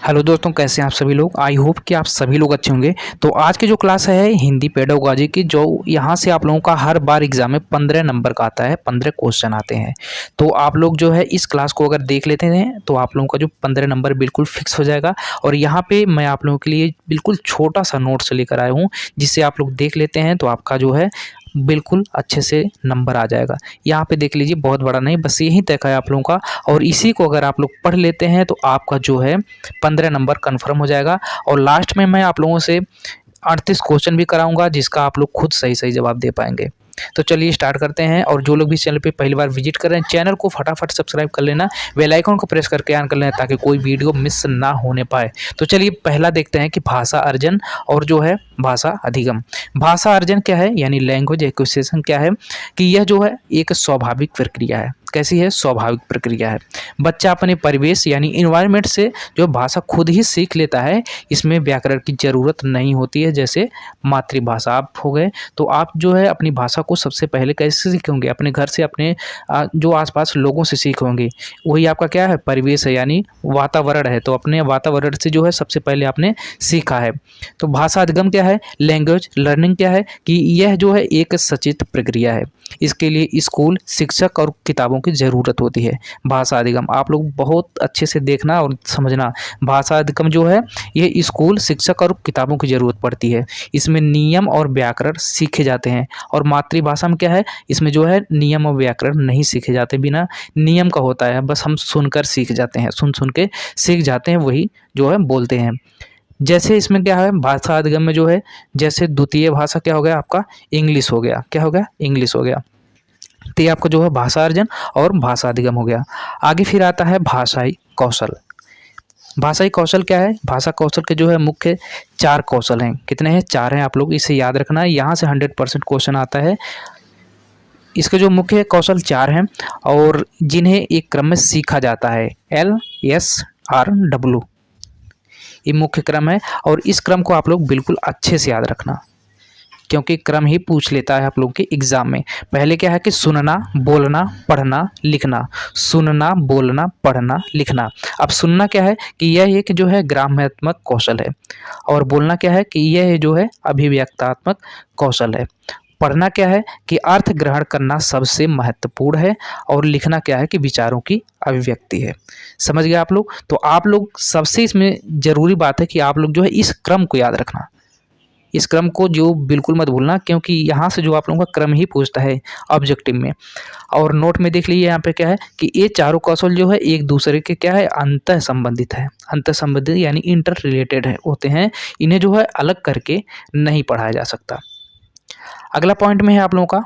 Hello दोस्तों, कैसे हैं आप सभी लोग। आई होप कि आप सभी लोग अच्छे होंगे। तो आज की जो क्लास है हिंदी पेडागोजी की, जो यहाँ से आप लोगों का हर बार एग्जाम में 15 नंबर का आता है, 15 क्वेश्चन आते हैं। तो आप लोग जो है इस क्लास को अगर देख लेते हैं तो आप लोगों का जो 15 नंबर बिल्कुल फिक्स हो जाएगा। और यहाँ पे मैं आप लोगों के लिए बिल्कुल छोटा सा नोट्स लेकर आया हूँ, जिससे आप लोग देख लेते हैं तो आपका जो है बिल्कुल अच्छे से नंबर आ जाएगा। यहाँ पे देख लीजिए, बहुत बड़ा नहीं, बस यही तक है आप लोगों का। और इसी को अगर आप लोग पढ़ लेते हैं तो आपका जो है 15 नंबर कन्फर्म हो जाएगा। और लास्ट में मैं आप लोगों से 38 क्वेश्चन भी कराऊंगा, जिसका आप लोग खुद सही सही जवाब दे पाएंगे। तो चलिए स्टार्ट करते हैं। और जो लोग भी चैनल पे पहली बार विजिट कर रहे हैं, चैनल को फटाफट सब्सक्राइब कर लेना, बेल आइकन को प्रेस करके ऑन कर लेना, ताकि कोई वीडियो मिस ना होने पाए। तो चलिए पहला देखते हैं कि भाषा अर्जन और जो है भाषा अधिगम। भाषा अर्जन क्या है, यानी लैंग्वेज एक्विजिशन क्या है, कि यह जो है एक स्वाभाविक प्रक्रिया है। कैसी है? स्वाभाविक प्रक्रिया है। बच्चा अपने परिवेश यानी इन्वायरमेंट से जो भाषा खुद ही सीख लेता है। इसमें व्याकरण की ज़रूरत नहीं होती है। जैसे मातृभाषा आप हो गए, तो आप जो है अपनी भाषा को सबसे पहले कैसे सीखेंगे? अपने घर से, अपने जो आसपास लोगों से सीखेंगे। वही आपका क्या है? परिवेश है, यानी वातावरण है। तो अपने वातावरण से जो है सबसे पहले आपने सीखा है। तो भाषा अधिगम क्या है? लैंग्वेज लर्निंग क्या है, कि यह जो है एक सचेत प्रक्रिया है। इसके लिए स्कूल, शिक्षक और किताबों की ज़रूरत होती है। भाषा अधिगम आप लोग बहुत अच्छे से देखना और समझना। भाषा अधिगम जो है ये स्कूल, शिक्षक और किताबों की ज़रूरत पड़ती है। इसमें नियम और व्याकरण सीखे जाते हैं। और मातृभाषा में क्या है? इसमें जो है नियम और व्याकरण नहीं सीखे जाते, बिना नियम का होता है। बस हम सुनकर सीख जाते हैं, सुन के सीख जाते हैं, वही जो है बोलते हैं। जैसे इसमें क्या है, भाषा अधिगम में जो है, जैसे द्वितीय भाषा क्या हो गया आपका? इंग्लिश हो गया। क्या हो गया? इंग्लिश हो गया। तो ये आपका जो है भाषा अर्जन और भाषा अधिगम हो गया। आगे फिर आता है भाषाई कौशल। भाषाई कौशल क्या है? भाषा कौशल के जो है मुख्य 4 कौशल हैं। कितने हैं? 4 हैं। आप लोग इसे याद रखना है, यहाँ से 100% क्वेश्चन आता है। इसके जो मुख्य कौशल 4 हैं और जिन्हें एक क्रम में सीखा जाता है। LSRW ये मुख्य क्रम है। और इस क्रम को आप लोग बिल्कुल अच्छे से याद रखना, क्योंकि क्रम ही पूछ लेता है आप लोगों के एग्जाम में। पहले क्या है कि सुनना, बोलना, पढ़ना, लिखना। सुनना, बोलना, पढ़ना, लिखना। अब सुनना क्या है, कि यह एक जो है ग्राम्यात्मक कौशल है। और बोलना क्या है, कि यह जो है अभिव्यक्तात्मक कौशल है। पढ़ना क्या है, कि अर्थ ग्रहण करना सबसे महत्वपूर्ण है। और लिखना क्या है, कि विचारों की अभिव्यक्ति है। समझ गए आप लोग? तो आप लोग सबसे इसमें ज़रूरी बात है कि आप लोग जो है इस क्रम को याद रखना। इस क्रम को जो बिल्कुल मत भूलना, क्योंकि यहाँ से जो आप लोगों का क्रम ही पूछता है ऑब्जेक्टिव में। और नोट में देख लीजिए यहाँ पे क्या है, कि ये चारों कौशल जो है एक दूसरे के क्या है? अंतः संबंधित है। अंतः संबंधित यानी इंटर रिलेटेड है होते हैं। इन्हें जो है अलग करके नहीं पढ़ाया जा सकता। अगला पॉइंट में है आप लोगों का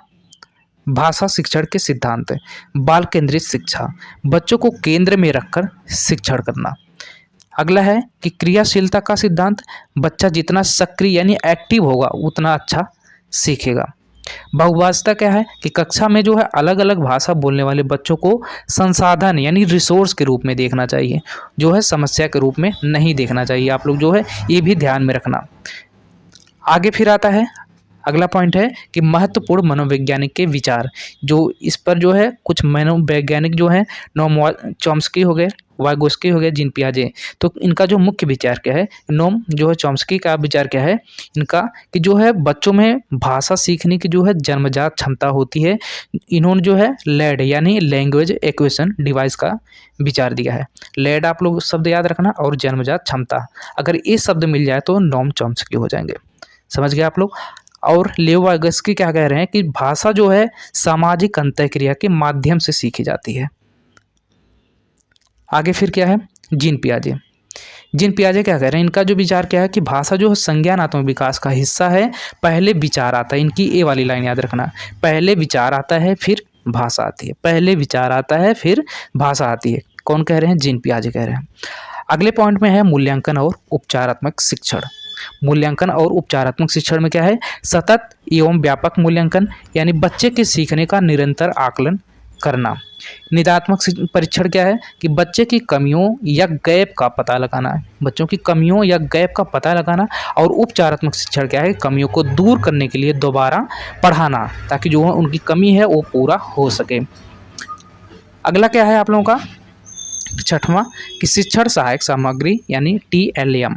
भाषा शिक्षण के सिद्धांत। बाल केंद्रित शिक्षा, बच्चों को केंद्र में रखकर शिक्षण करना। अगला है कि क्रियाशीलता का सिद्धांत, बच्चा जितना सक्रिय यानी एक्टिव होगा उतना अच्छा सीखेगा। बहुभाषिता क्या है, कि कक्षा में जो है अलग अलग भाषा बोलने वाले बच्चों को संसाधन यानी रिसोर्स के रूप में देखना चाहिए, जो है समस्या के रूप में नहीं देखना चाहिए। आप लोग जो है ये भी ध्यान में रखना। आगे फिर आता है अगला पॉइंट है कि महत्वपूर्ण मनोवैज्ञानिक के विचार। जो इस पर जो है कुछ मनोवैज्ञानिक जो है, नोम चॉम्स्की हो गए, वाइगोस्की हो गए, जीन पियाजे। तो इनका जो मुख्य विचार क्या है, नोम जो है चॉम्स्की का विचार क्या है इनका, कि जो है बच्चों में भाषा सीखने की जो है जन्मजात क्षमता होती है। इन्होंने जो है लैड यानी लैंग्वेज एक्विजिशन डिवाइस का विचार दिया है। लैड आप लोग शब्द याद रखना, और जन्मजात क्षमता, अगर ये शब्द मिल जाए तो नोम चॉम्स्की हो जाएंगे। समझ गए आप लोग? और लेओ वाइगोस्की क्या कह रहे हैं, कि भाषा जो है सामाजिक अंतःक्रिया के माध्यम से सीखी जाती है। आगे फिर क्या है, जीन पियाजे। जीन पियाजे क्या कह रहे हैं, इनका जो विचार क्या है, कि भाषा जो है संज्ञानात्मक विकास का हिस्सा है। पहले विचार आता है, इनकी ए वाली लाइन याद रखना, पहले विचार आता है फिर भाषा आती है। पहले विचार आता है फिर भाषा आती है। कौन कह रहे हैं? जीन पियाजे कह रहे हैं। अगले पॉइंट में है मूल्यांकन और उपचारात्मक शिक्षण। मूल्यांकन और उपचारात्मक शिक्षण में क्या है, सतत एवं व्यापक मूल्यांकन, यानी बच्चे के सीखने का निरंतर आकलन करना। निदात्मक परीक्षण क्या है, कि बच्चे की कमियों या गैप का पता लगाना है, बच्चों की कमियों या गैप का पता लगाना। और उपचारात्मक शिक्षण क्या है, कमियों को दूर करने के लिए दोबारा पढ़ाना, ताकि जो उनकी कमी है वो पूरा हो सके। अगला क्या है आप लोगों का, छठवां कि शिक्षण सहायक सामग्री यानी TLM।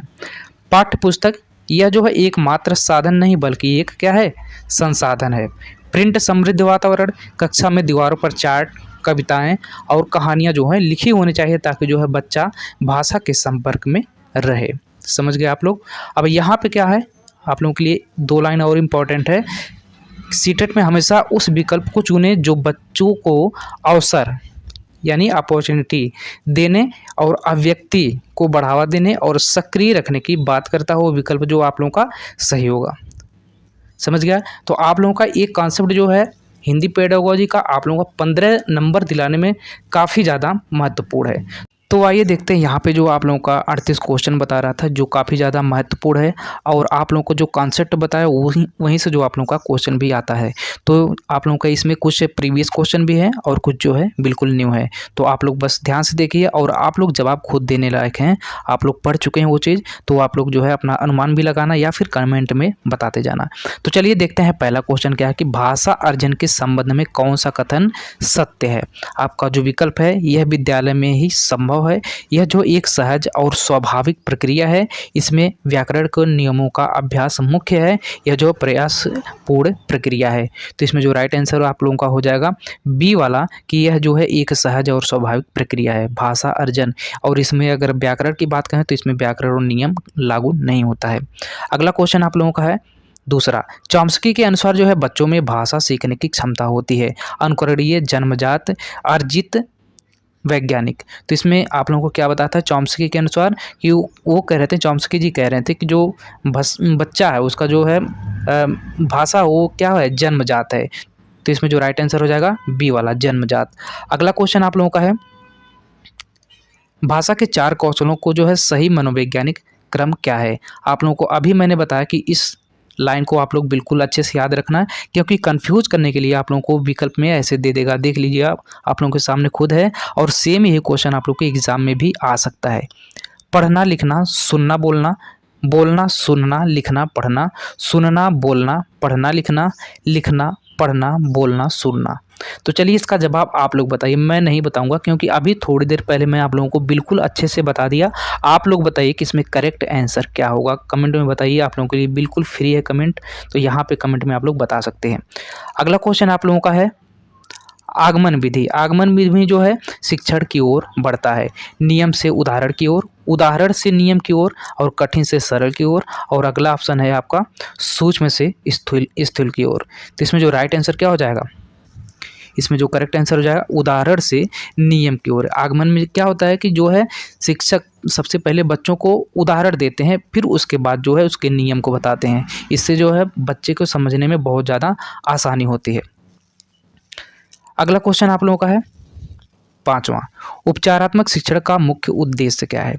पाठ्य पुस्तक यह जो है एकमात्र साधन नहीं बल्कि एक क्या है, संसाधन है। प्रिंट समृद्ध वातावरण, कक्षा में दीवारों पर चार्ट, कविताएं और कहानियां जो है लिखी होनी चाहिए ताकि जो है बच्चा भाषा के संपर्क में रहे। समझ गए आप लोग। अब यहाँ पे क्या है, आप लोगों के लिए 2 लाइन और इम्पोर्टेंट है। सीटेट में हमेशा उस विकल्प को चुने जो बच्चों को अवसर यानी अपॉर्चुनिटी देने और अभिव्यक्ति को बढ़ावा देने और सक्रिय रखने की बात करता हो, विकल्प जो आप लोगों का सही होगा। समझ गया। तो आप लोगों का एक कॉन्सेप्ट जो है हिंदी पेडागोजी का आप लोगों को 15 नंबर दिलाने में काफ़ी ज़्यादा महत्वपूर्ण है। तो आइए देखते हैं यहाँ पे जो आप लोगों का 38 क्वेश्चन बता रहा था जो काफ़ी ज़्यादा महत्वपूर्ण है और आप लोगों को जो कॉन्सेप्ट बताया वहीं से जो आप लोगों का क्वेश्चन भी आता है। तो आप लोगों का इसमें कुछ प्रीवियस क्वेश्चन भी है और कुछ जो है बिल्कुल न्यू है। तो आप लोग बस ध्यान से देखिए और आप लोग जवाब खुद देने लायक हैं, आप लोग पढ़ चुके हैं वो चीज़, तो आप लोग जो है अपना अनुमान भी लगाना या फिर कमेंट में बताते जाना। तो चलिए देखते हैं पहला क्वेश्चन क्या है कि भाषा अर्जन के संबंध में कौन सा कथन सत्य है। आपका जो विकल्प है यह विद्यालय में ही संभव है, यह जो एक सहज और स्वाभाविक प्रक्रिया है, इसमें व्याकरण के नियमों का अभ्यास मुख्य है, यह जो प्रयासपूर्ण प्रक्रिया है। तो इसमें जो राइट आंसर आप लोगों का हो जाएगा बी वाला कि यह जो है एक सहज और स्वाभाविक प्रक्रिया है भाषा अर्जन, और इसमें अगर व्याकरण की बात करें तो इसमें व्याकरण और नियम लागू नहीं होता है। अगला क्वेश्चन आप लोगों का है दूसरा, चॉम्स्की के अनुसार जो है बच्चों में भाषा सीखने की क्षमता होती है अनुकरणीय, जन्मजात, अर्जित, वैज्ञानिक। तो इसमें आप लोगों को क्या बताता है चॉम्स्की के अनुसार कि वो कह रहे थे, चॉम्स्की जी कह रहे थे कि जो बच्चा है उसका जो है भाषा वो क्या है, जन्मजात है। तो इसमें जो राइट आंसर हो जाएगा बी वाला, जन्मजात। अगला क्वेश्चन आप लोगों का है भाषा के 4 कौशलों को जो है सही मनोवैज्ञानिक क्रम क्या है। आप लोगों को अभी मैंने बताया कि इस लाइन को आप लोग बिल्कुल अच्छे से याद रखना है क्योंकि कंफ्यूज करने के लिए आप लोगों को विकल्प में ऐसे दे देगा। देख लीजिए आप लोगों के सामने खुद है और सेम यही क्वेश्चन आप लोग के एग्जाम में भी आ सकता है। पढ़ना, लिखना, सुनना, बोलना, बोलना, सुनना, लिखना, पढ़ना, सुनना, बोलना, पढ़ना, लिखना, लिखना, पढ़ना, बोलना, सुनना। तो चलिए इसका जवाब आप लोग बताइए, मैं नहीं बताऊंगा क्योंकि अभी थोड़ी देर पहले मैं आप लोगों को बिल्कुल अच्छे से बता दिया। आप लोग बताइए कि इसमें करेक्ट आंसर क्या होगा, कमेंट में बताइए। आप लोगों के लिए बिल्कुल फ्री है कमेंट, तो यहाँ पे कमेंट में आप लोग बता सकते हैं। अगला क्वेश्चन आप लोगों का है आगमन विधि। आगमन विधि जो है शिक्षण की ओर बढ़ता है, नियम से उदाहरण की ओर, उदाहरण से नियम की ओर और कठिन से सरल की ओर, और अगला ऑप्शन है आपका सूक्ष्म से स्थूल की ओर। तो इसमें जो राइट आंसर क्या हो जाएगा, इसमें जो करेक्ट आंसर हो जाएगा उदाहरण से नियम की ओर। आगमन में क्या होता है कि जो है शिक्षक सबसे पहले बच्चों को उदाहरण देते हैं, फिर उसके बाद जो है उसके नियम को बताते हैं। इससे जो है बच्चे को समझने में बहुत ज़्यादा आसानी होती है। अगला क्वेश्चन आप लोगों का है 5वां, उपचारात्मक शिक्षण का मुख्य उद्देश्य क्या है।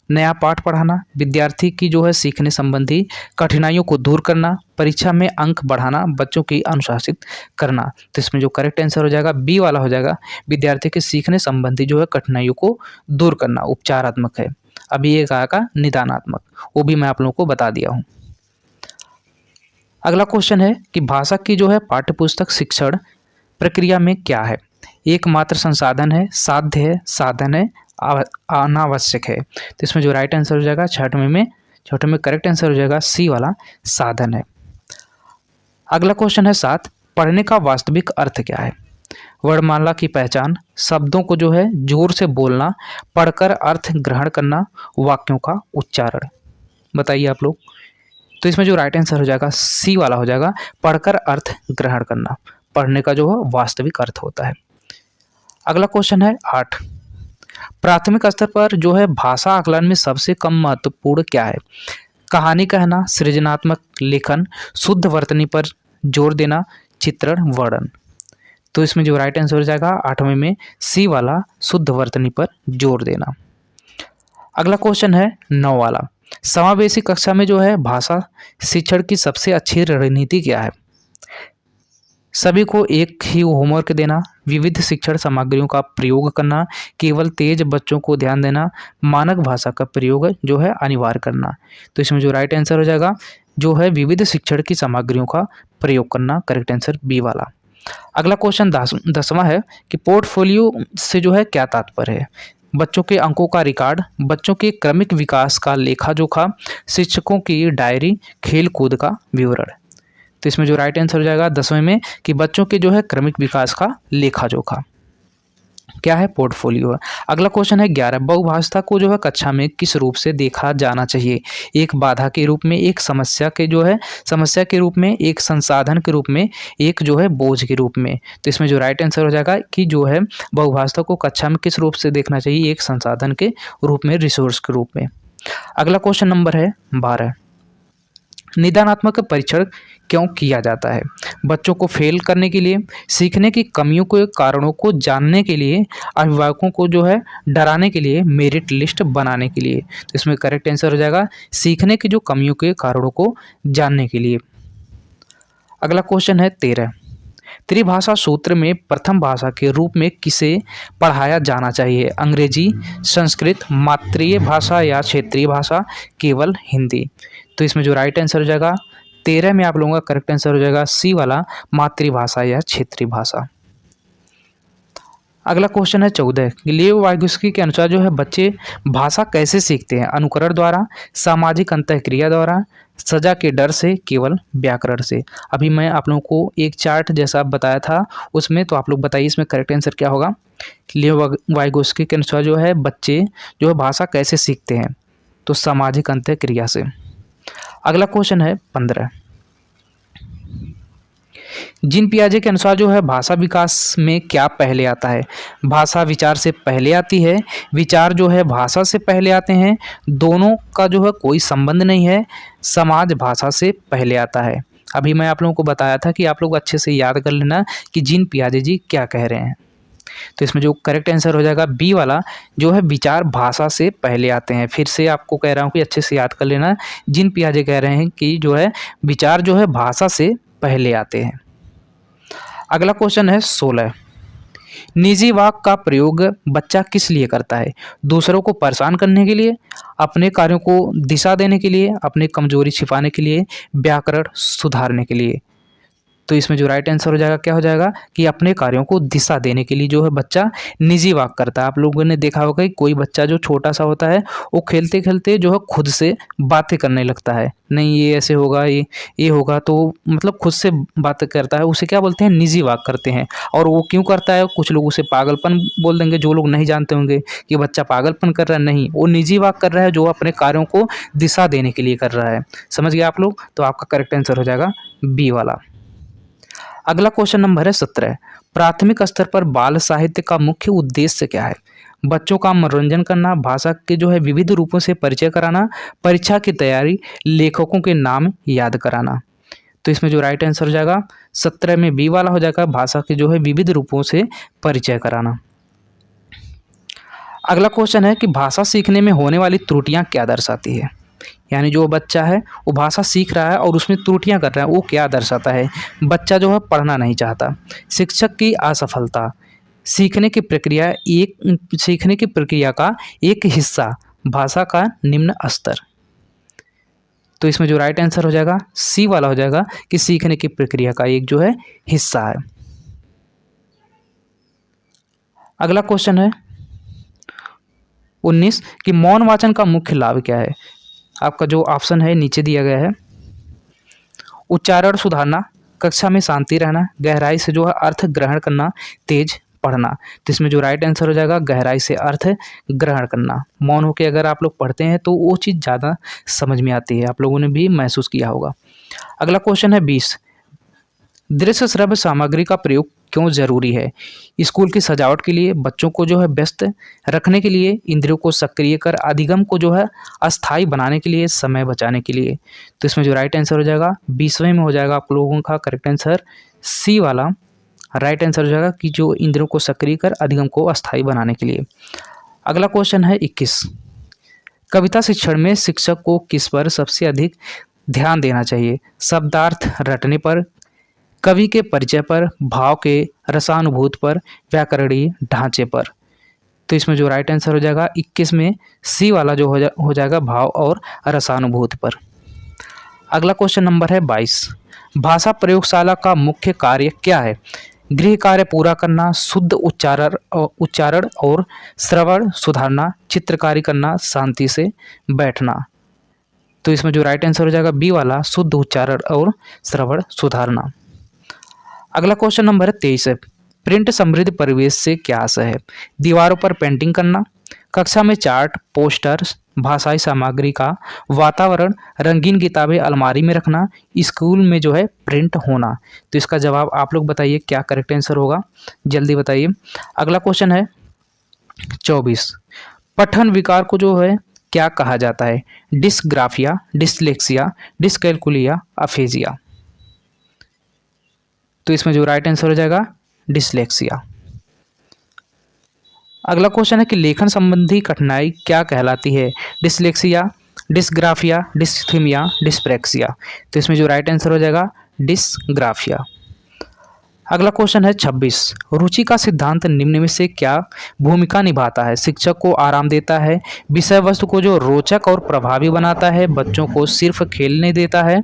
नया पाठ पढ़ाना, विद्यार्थी की जो है सीखने संबंधी कठिनाइयों को दूर करना, परीक्षा में अंक बढ़ाना, बच्चों की अनुशासित करना। तो इसमें जो करेक्ट आंसर हो जाएगा बी वाला हो जाएगा, विद्यार्थी के सीखने संबंधी जो है कठिनाइयों को दूर करना उपचारात्मक है। अभी एक आएगा निदानात्मक, वो भी मैं आप लोगों को बता दिया हूँ। अगला क्वेश्चन है कि भाषा की जो है पाठ्यपुस्तक शिक्षण प्रक्रिया में क्या है। एकमात्र संसाधन है, साध्य है, साधन है, अनावश्यक है। तो इसमें जो राइट आंसर हो जाएगा छठवें में करेक्ट आंसर हो जाएगा सी वाला, साधन है। अगला क्वेश्चन है 7, पढ़ने का वास्तविक अर्थ क्या है। वर्णमाला की पहचान, शब्दों को जो है जोर से बोलना, पढ़कर अर्थ ग्रहण करना, वाक्यों का उच्चारण। बताइए आप लोग। तो इसमें जो राइट आंसर हो जाएगा सी वाला हो जाएगा, पढ़कर अर्थ ग्रहण करना, पढ़ने का जो है वास्तविक अर्थ होता है। अगला क्वेश्चन है 8, प्राथमिक स्तर पर जो है भाषा आकलन में सबसे कम महत्वपूर्ण क्या है। कहानी कहना, सृजनात्मक लेखन, शुद्ध वर्तनी पर जोर देना, चित्रण, वर्णन। तो इसमें जो राइट आंसर हो जाएगा 8वें में सी वाला, शुद्ध वर्तनी पर जोर देना। अगला क्वेश्चन है 9 वाला, समावेशी कक्षा में जो है भाषा शिक्षण की सबसे अच्छी रणनीति क्या है। सभी को एक ही होमवर्क देना, विविध शिक्षण सामग्रियों का प्रयोग करना, केवल तेज बच्चों को ध्यान देना, मानक भाषा का प्रयोग जो है अनिवार्य करना। तो इसमें जो राइट आंसर हो जाएगा जो है विविध शिक्षण की सामग्रियों का प्रयोग करना, करेक्ट आंसर बी वाला। अगला क्वेश्चन 10वां है कि पोर्टफोलियो से जो है क्या तात्पर्य है। बच्चों के अंकों का रिकॉर्ड, बच्चों के क्रमिक विकास का लेखा जोखा, शिक्षकों की डायरी, खेल कूद का विवरण। तो इसमें जो राइट आंसर हो जाएगा 10वें में कि बच्चों के जो है क्रमिक विकास का लेखा जोखा क्या है, पोर्टफोलियो है। अगला क्वेश्चन है 11, बहुभाषा को जो है कक्षा में किस रूप से देखा जाना चाहिए? एक बाधा के रूप में, एक समस्या के रूप में, एक संसाधन के रूप में, एक जो है बोझ के रूप में। तो इसमें जो राइट आंसर हो जाएगा कि जो है बहुभाषा को कक्षा में किस रूप से देखना चाहिए? एक संसाधन के रूप में, रिसोर्स के रूप में। अगला क्वेश्चन नंबर है 12, निदानात्मक परीक्षण क्यों किया जाता है? बच्चों को फेल करने के लिए, सीखने की कमियों के कारणों को जानने के लिए, अभिभावकों को जो है डराने के लिए, मेरिट लिस्ट बनाने के लिए। तो इसमें करेक्ट आंसर हो जाएगा सीखने की जो कमियों के कारणों को जानने के लिए। अगला क्वेश्चन है 13, त्रिभाषा सूत्र में प्रथम भाषा के रूप में किसे पढ़ाया जाना चाहिए? अंग्रेजी, संस्कृत, मातृ भाषा या क्षेत्रीय भाषा, केवल हिंदी। तो इसमें जो राइट आंसर हो जाएगा 13 में आप लोगों का करेक्ट आंसर हो जाएगा सी वाला, मातृभाषा या क्षेत्रीय भाषा। अगला क्वेश्चन है 14, लियो वाइगोत्स्की के अनुसार जो है बच्चे भाषा कैसे सीखते हैं? अनुकरण द्वारा, सामाजिक अंतःक्रिया द्वारा, सजा के डर से, केवल व्याकरण से। अभी मैं आप लोगों को एक चार्ट जैसा बताया था उसमें, तो आप लोग बताइए इसमें करेक्ट आंसर क्या होगा। लियो वाइगोत्स्की के अनुसार जो है बच्चे जो है भाषा कैसे सीखते हैं? तो सामाजिक अंतःक्रिया से। अगला क्वेश्चन है 15, जीन पियाजे के अनुसार जो है भाषा विकास में क्या पहले आता है? भाषा विचार से पहले आती है, विचार जो है भाषा से पहले आते हैं, दोनों का जो है कोई संबंध नहीं है, समाज भाषा से पहले आता है। अभी मैं आप लोगों को बताया था कि आप लोग अच्छे से याद कर लेना कि जीन पियाजे जी क्या कह रहे हैं। तो इसमें जो करेक्ट आंसर हो जाएगा बी वाला, जो है विचार भाषा से पहले आते हैं। फिर से आपको कह रहा हूँ कि अच्छे से याद कर लेना, जीन पियाजे कह रहे हैं कि जो है विचार जो है भाषा से पहले आते हैं। अगला क्वेश्चन है 16, निजी वाक का प्रयोग बच्चा किस लिए करता है? दूसरों को परेशान करने के लिए, अपने कार्यों को दिशा देने के लिए, अपनी कमजोरी छिपाने के लिए, व्याकरण सुधारने के लिए। तो इसमें जो राइट आंसर हो जाएगा क्या हो जाएगा कि अपने कार्यों को दिशा देने के लिए जो है बच्चा निजी वाक करता है। आप लोगों ने देखा होगा कि कोई बच्चा जो छोटा सा होता है वो खेलते खेलते जो है खुद से बातें करने लगता है, नहीं ये ऐसे होगा, ये होगा, तो मतलब खुद से बातें करता है, उसे क्या बोलते हैं? निजी वाक करते हैं। और वो क्यों करता है? कुछ लोग उसे पागलपन बोल देंगे, जो लोग नहीं जानते होंगे कि बच्चा पागलपन कर रहा है, नहीं, वो निजी वाक कर रहा है जो अपने कार्यों को दिशा देने के लिए कर रहा है। समझ गए आप लोग? तो आपका करेक्ट आंसर हो जाएगा बी वाला। अगला क्वेश्चन नंबर है 17, प्राथमिक स्तर पर बाल साहित्य का मुख्य उद्देश्य क्या है? बच्चों का मनोरंजन करना, भाषा के जो है विविध रूपों से परिचय कराना, परीक्षा की तैयारी, लेखकों के नाम याद कराना। तो इसमें जो राइट आंसर हो जाएगा 17 में बी वाला हो जाएगा, भाषा के जो है विविध रूपों से परिचय कराना। अगला क्वेश्चन है कि भाषा सीखने में होने वाली त्रुटियां क्या दर्शाती है? यानी जो बच्चा है वो भाषा सीख रहा है और उसमें त्रुटियां कर रहा है, वो क्या दर्शाता है? बच्चा जो है पढ़ना नहीं चाहता, शिक्षक की असफलता, सीखने की प्रक्रिया का एक हिस्सा, भाषा का निम्न स्तर। तो इसमें जो राइट आंसर हो जाएगा सी वाला हो जाएगा कि सीखने की प्रक्रिया का एक जो है हिस्सा है। अगला क्वेश्चन है 19 कि मौन वाचन का मुख्य लाभ क्या है? आपका जो ऑप्शन है नीचे दिया गया है, उच्चारण सुधारना, कक्षा में शांति रहना, गहराई से जो है अर्थ ग्रहण करना, तेज पढ़ना। तो इसमें जो राइट आंसर हो जाएगा गहराई से अर्थ ग्रहण करना। मौन होकर अगर आप लोग पढ़ते हैं तो वो चीज़ ज़्यादा समझ में आती है, आप लोगों ने भी महसूस किया होगा। अगला क्वेश्चन है 20, दृश्य श्रव्य सामग्री का प्रयोग क्यों जरूरी है? स्कूल की सजावट के लिए, बच्चों को जो है व्यस्त रखने के लिए, इंद्रियों को सक्रिय कर अधिगम को जो है अस्थायी बनाने के लिए, समय बचाने के लिए। तो इसमें जो राइट आंसर हो जाएगा 20वें में हो जाएगा आप लोगों का करेक्ट आंसर सी वाला, राइट आंसर हो जाएगा कि जो इंद्रियों को सक्रिय कर अधिगम को अस्थायी बनाने के लिए। अगला क्वेश्चन है 21, कविता शिक्षण में शिक्षक को किस पर सबसे अधिक ध्यान देना चाहिए? शब्दार्थ रटने पर, कवि के परिचय पर, भाव के रसानुभूति पर, व्याकरणीय ढांचे पर। तो इसमें जो राइट आंसर हो जाएगा 21 में सी वाला जो हो जाएगा भाव और रसानुभूति पर। अगला क्वेश्चन नंबर है 22, भाषा प्रयोगशाला का मुख्य कार्य क्या है? गृह कार्य पूरा करना, शुद्ध उच्चारण और श्रवण सुधारना, चित्रकारी करना, शांति से बैठना। तो इसमें जो राइट आंसर हो जाएगा बी वाला, शुद्ध उच्चारण और श्रवण सुधारना। अगला क्वेश्चन नंबर 23 है, प्रिंट समृद्ध परिवेश से क्या आशय है? दीवारों पर पेंटिंग करना, कक्षा में चार्ट, पोस्टर्स, भाषाई सामग्री का वातावरण, रंगीन किताबें अलमारी में रखना, स्कूल में जो है प्रिंट होना। तो इसका जवाब आप लोग बताइए क्या करेक्ट आंसर होगा, जल्दी बताइए। अगला क्वेश्चन है 24, पठन विकार को जो है क्या कहा जाता है? Dysgraphia, dyslexia, dyscalculia, aphasia. तो इसमें जो राइट आंसर हो जाएगा डिसलेक्सिया। अगला क्वेश्चन है कि लेखन संबंधी कठिनाई क्या कहलाती है? Dyslexia, dysgraphia, dysthymia, dyspraxia. तो इसमें जो राइट आंसर हो जाएगा डिस्ग्राफिया। अगला क्वेश्चन है 26, रुचि का सिद्धांत निम्न में से क्या भूमिका निभाता है? शिक्षक को आराम देता है, विषय वस्तु को जो रोचक और प्रभावी बनाता है, बच्चों को सिर्फ खेलने देता है,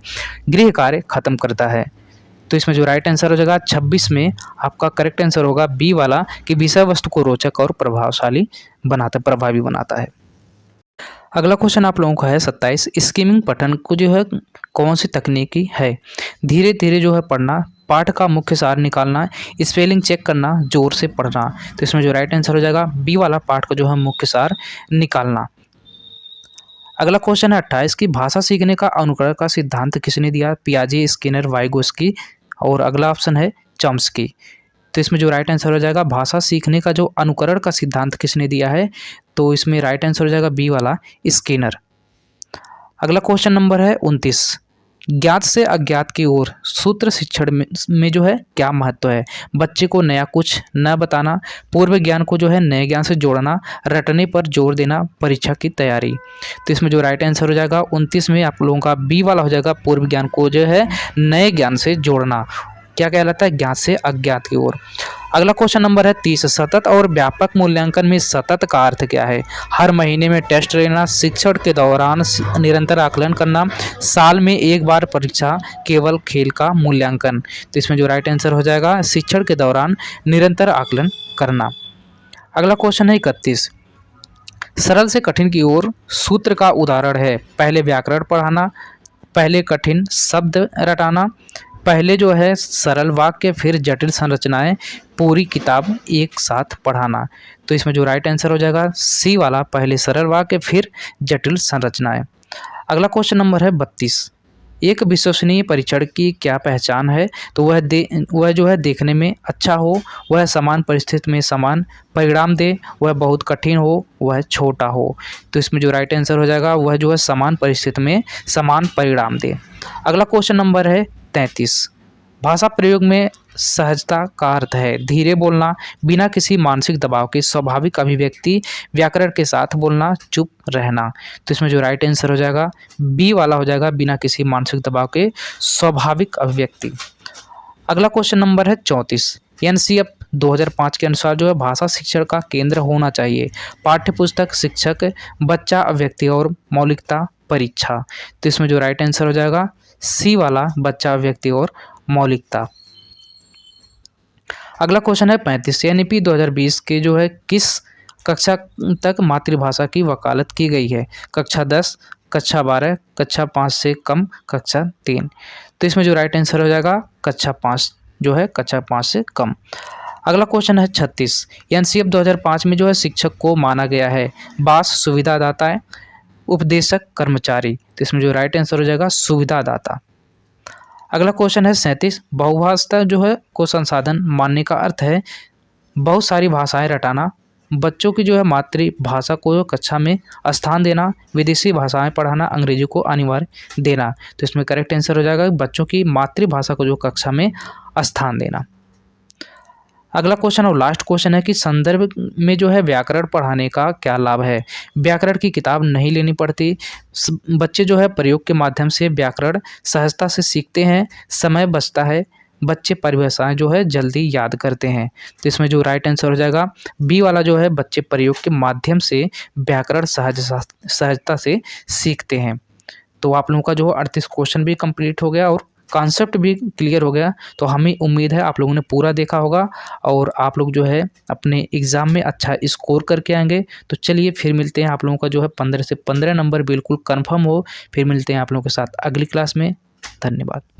गृह कार्य खत्म करता है। तो इसमें जो राइट आंसर हो जाएगा 26 में आपका करेक्ट आंसर होगा बी वाला कि विषय वस्तु को रोचक और प्रभावी बनाता है। अगला क्वेश्चन आप लोगों का है 27, स्किमिंग पठन को जो है कौन सी तकनीकी है? धीरे धीरे जो है पढ़ना, पाठ का मुख्य सार निकालना, स्पेलिंग चेक करना, जोर से पढ़ना। तो इसमें जो राइट आंसर हो जाएगा बी वाला, पाठ का जो है मुख्य सार निकालना। अगला क्वेश्चन है 28 की भाषा सीखने का अनुकरण का सिद्धांत किसने दिया? पियाजे, स्किनर, वाइगोस्की। और अगला ऑप्शन है चॉम्स्की। तो इसमें जो राइट आंसर हो जाएगा भाषा सीखने का जो अनुकरण का सिद्धांत किसने दिया है? तो इसमें राइट आंसर हो जाएगा बी वाला, स्किनर। अगला क्वेश्चन नंबर है 29, ज्ञात से अज्ञात की ओर सूत्र शिक्षण में जो है क्या महत्व है? बच्चे को नया कुछ न बताना, पूर्व ज्ञान को जो है नए ज्ञान से जोड़ना, रटने पर जोर देना, परीक्षा की तैयारी। तो इसमें जो राइट आंसर हो जाएगा 29 में आप लोगों का बी वाला हो जाएगा, पूर्व ज्ञान को जो है नए ज्ञान से जोड़ना। क्या कहलाता है? ज्ञात से अज्ञात की ओर। अगला क्वेश्चन नंबर है 30, सतत और व्यापक मूल्यांकन में सतत का अर्थ क्या है? हर महीने में टेस्ट लेना, शिक्षण के दौरान निरंतर आकलन करना, साल में एक बार परीक्षा, केवल खेल का मूल्यांकन। तो इसमें जो राइट आंसर हो जाएगा शिक्षण के दौरान निरंतर आकलन करना। अगला क्वेश्चन है 31, सरल से कठिन की ओर सूत्र का उदाहरण है? पहले व्याकरण पढ़ाना, पहले कठिन शब्द रटाना, पहले जो है सरल वाक्य फिर जटिल संरचनाएं, पूरी किताब एक साथ पढ़ाना। तो इसमें जो राइट आंसर हो जाएगा सी वाला, पहले सरल वाक्य फिर जटिल संरचनाएं। अगला क्वेश्चन नंबर है 32, एक विश्वसनीय परीक्षण की क्या पहचान है? तो वह जो है देखने में अच्छा हो, वह समान परिस्थिति में समान परिणाम दे, वह बहुत कठिन हो, वह छोटा हो। तो इसमें जो राइट आंसर हो जाएगा वह जो है समान परिस्थिति में समान परिणाम दे। अगला क्वेश्चन नंबर है 33, भाषा प्रयोग में सहजता का अर्थ है? धीरे बोलना, बिना किसी मानसिक दबाव के स्वाभाविक अभिव्यक्ति, व्याकरण के साथ बोलना, चुप रहना। तो इसमें जो राइट आंसर हो जाएगा बी वाला हो जाएगा, बिना किसी मानसिक दबाव के स्वाभाविक अभिव्यक्ति। अगला क्वेश्चन नंबर है 34, एनसीएफ 2005 के अनुसार जो है भाषा शिक्षण का केंद्र होना चाहिए? पाठ्यपुस्तक, शिक्षक, बच्चा, अभिव्यक्ति और मौलिकता, परीक्षा। तो इसमें जो राइट आंसर हो जाएगा सी वाला, बच्चा, व्यक्ति और मौलिकता। अगला क्वेश्चन है 35, एनईपी 2020 के जो है किस कक्षा तक मातृभाषा की वकालत की गई है? कक्षा 10, कक्षा 12, कक्षा 5 से कम, कक्षा 3। तो इसमें जो राइट आंसर हो जाएगा कक्षा 5 जो है, कक्षा 5 से कम। अगला क्वेश्चन है 36, एनसीएफ 2005 में जो है शिक्षक को माना गया है? बास, सुविधादाता है, उपदेशक, कर्मचारी। तो इसमें जो राइट आंसर हो जाएगा सुविधादाता। अगला क्वेश्चन है 37, बहुभाषा जो है को संसाधन मानने का अर्थ है बहुत सारी भाषाएं रटाना, बच्चों की जो है मातृभाषा को कक्षा में स्थान देना, विदेशी भाषाएं पढ़ाना, अंग्रेजी को अनिवार्य देना। तो इसमें करेक्ट आंसर हो जाएगा बच्चों की मातृभाषा को जो कक्षा में स्थान देना। अगला क्वेश्चन और लास्ट क्वेश्चन है कि संदर्भ में जो है व्याकरण पढ़ाने का क्या लाभ है? व्याकरण की किताब नहीं लेनी पड़ती, बच्चे जो है प्रयोग के माध्यम से व्याकरण सहजता से सीखते हैं, समय बचता है, बच्चे परिभाषाएं जो है जल्दी याद करते हैं। तो इसमें जो राइट आंसर हो जाएगा बी वाला जो है बच्चे प्रयोग के माध्यम से व्याकरण सहजता से सीखते हैं। तो आप लोगों का जो 38 क्वेश्चन भी कंप्लीट हो गया और कॉन्सेप्ट भी क्लियर हो गया। तो हमें उम्मीद है आप लोगों ने पूरा देखा होगा और आप लोग जो है अपने एग्ज़ाम में अच्छा स्कोर करके आएंगे। तो चलिए फिर मिलते हैं आप लोगों का जो है 15 से 15 नंबर बिल्कुल कन्फर्म हो। फिर मिलते हैं आप लोगों के साथ अगली क्लास में। धन्यवाद।